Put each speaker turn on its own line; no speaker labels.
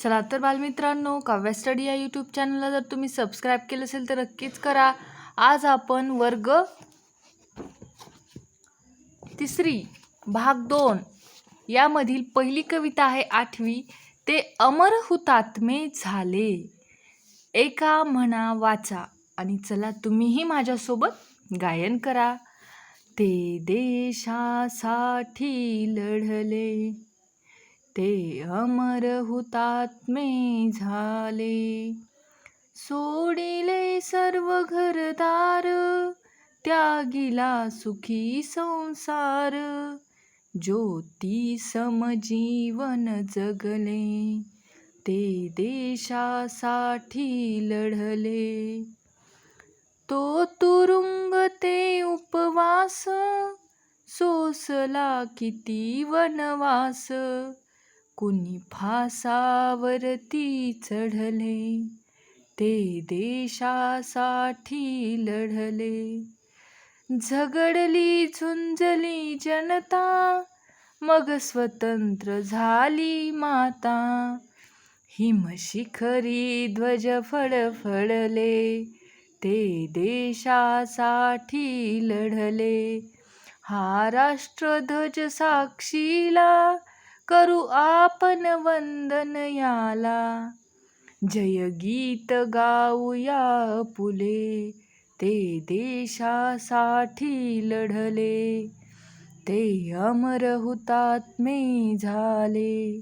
चला तर बालमित्रांनो, काव्या स्टडी या यूट्यूब चॅनलला जर तुम्ही सबस्क्राईब केलं असेल तर नक्कीच करा. आज आपण वर्ग तिसरी भाग 2 यामधील पहिली कविता आहे 8वी. ते अमर हुतात्मे झाले. एका म्हणा वाचा आणि चला तुम्हीही माझ्यासोबत गायन करा. ते देशासाठी लढले, ते अमर हुतात्मे झाले. सोडिले सर्व घरदार, त्यागिला सुखी संसार. ज्योती समजीवन जगले, ते देशासाठी लढले. तो तुरुंग ते उपवास, सोसला किती वनवास. कुणी फासावरती चढले, ते देशासाठी लढले. झगडली झुंजली जनता, मग स्वतंत्र झाली माता. हिमशिखरी ध्वज फडफडले, ते देशासाठी लढले. हा राष्ट्रध्वज साक्षीला, करू आपण वंदन याला. जय गीत गाऊया पुले, ते देशासाठी लढले. ते अमर हुतात्मे झाले.